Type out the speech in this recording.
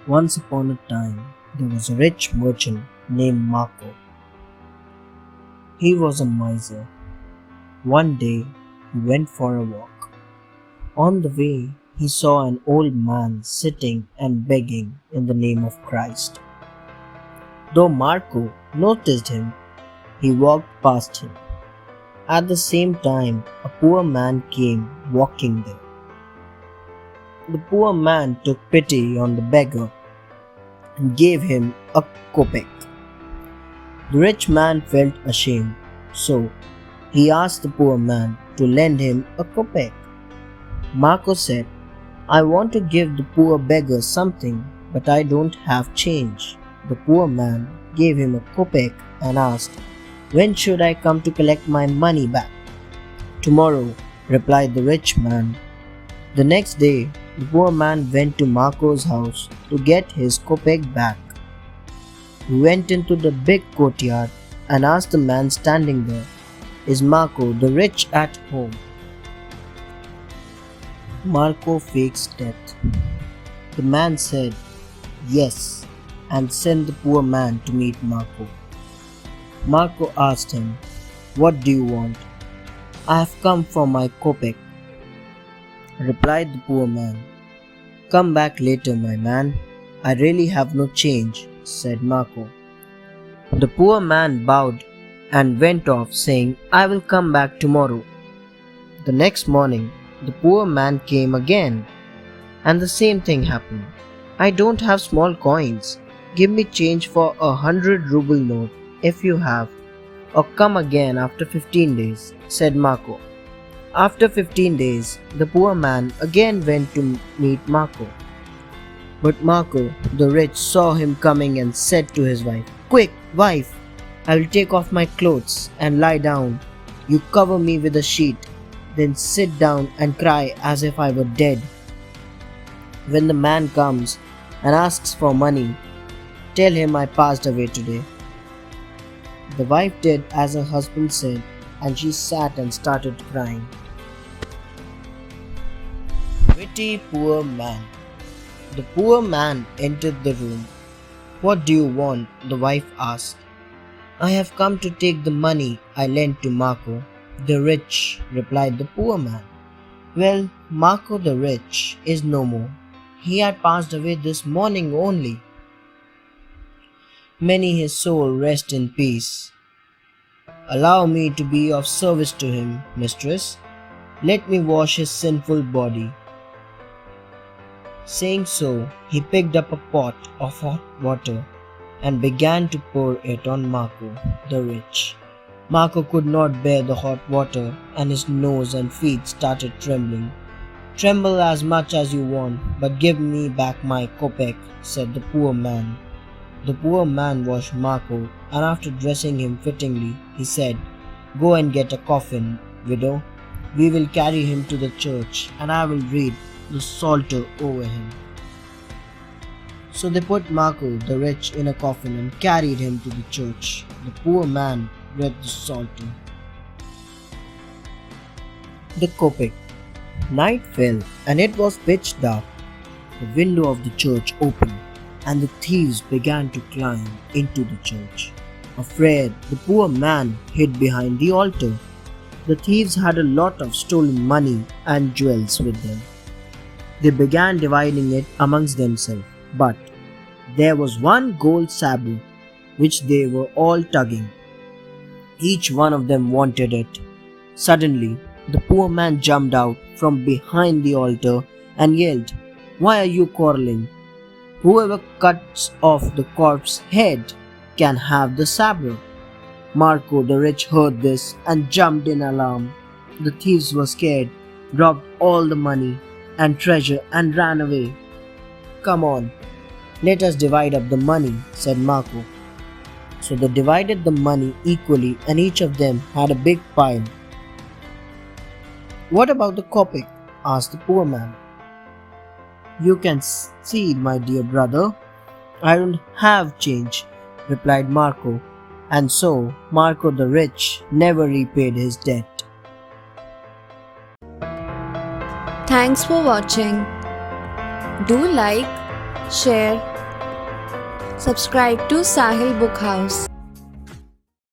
Once upon a time, there was a rich merchant named Marco. He was a miser. One day, he went for a walk. On the way, he saw an old man sitting and begging in the name of Christ. Though Marco noticed him, he walked past him. At the same time, a poor man came walking there. The poor man took pity on the beggar and gave him a kopeck. The rich man felt ashamed, so he asked the poor man to lend him a kopeck. Marco said, "I want to give the poor beggar something, but I don't have change." The poor man gave him a kopeck and asked, "When should I come to collect my money back?" "Tomorrow," replied the rich man. The next day, the poor man went to Marco's house to get his kopeck back. He went into the big courtyard and asked the man standing there, "Is Marco the rich at home?" Marco faked death. The man said, "Yes," and sent the poor man to meet Marco. Marco asked him, "What do you want?" "I have come for my kopeck," replied the poor man. "Come back later, my man. I really have no change," said Marco. The poor man bowed and went off, saying, "I will come back tomorrow." The next morning, the poor man came again, and the same thing happened. "I don't have small coins. Give me change for 100 ruble note if you have, or come again after 15 days, said Marco. After 15 days, the poor man again went to meet Marco. But Marco, the rich, saw him coming and said to his wife, "Quick, wife, I will take off my clothes and lie down. You cover me with a sheet, then sit down and cry as if I were dead. When the man comes and asks for money, tell him I passed away today." The wife did as her husband said, and she sat and started crying. Witty poor man. The poor man entered the room. "What do you want?" the wife asked. "I have come to take the money I lent to Marco the rich," replied the poor man. "Well, Marco the rich is no more. He had passed away this morning only. May his soul rest in peace. Allow me to be of service to him, mistress. Let me wash his sinful body." Saying so, he picked up a pot of hot water and began to pour it on Marco the rich. Marco could not bear the hot water, and his nose and feet started trembling. "Tremble as much as you want, but give me back my kopeck," said the poor man. The poor man washed Marco, and after dressing him fittingly, he said, "Go and get a coffin, widow. We will carry him to the church, and I will read the psalter over him." So they put Marco the rich in a coffin and carried him to the church. The poor man read the psalter. The kopeck. Night fell, and it was pitch dark. The window of the church opened, and the thieves began to climb into the church. Afraid, the poor man hid behind the altar. The thieves had a lot of stolen money and jewels with them. They began dividing it amongst themselves, but there was one gold sabre which they were all tugging. Each one of them wanted it. Suddenly, the poor man jumped out from behind the altar and yelled, "Why are you quarreling? Whoever cuts off the corpse's head can have the sabre." Marco the rich heard this and jumped in alarm. The thieves were scared, robbed all the money and treasure and ran away. "Come on, let us divide up the money," said Marco. So they divided the money equally, and each of them had a big pile. "What about the kopeck?" asked the poor man. "You can see, my dear brother, I don't have change," replied Marco, and so Marco the rich never repaid his debt. Thanks for watching. Do like, share Subscribe to Sahil Book House.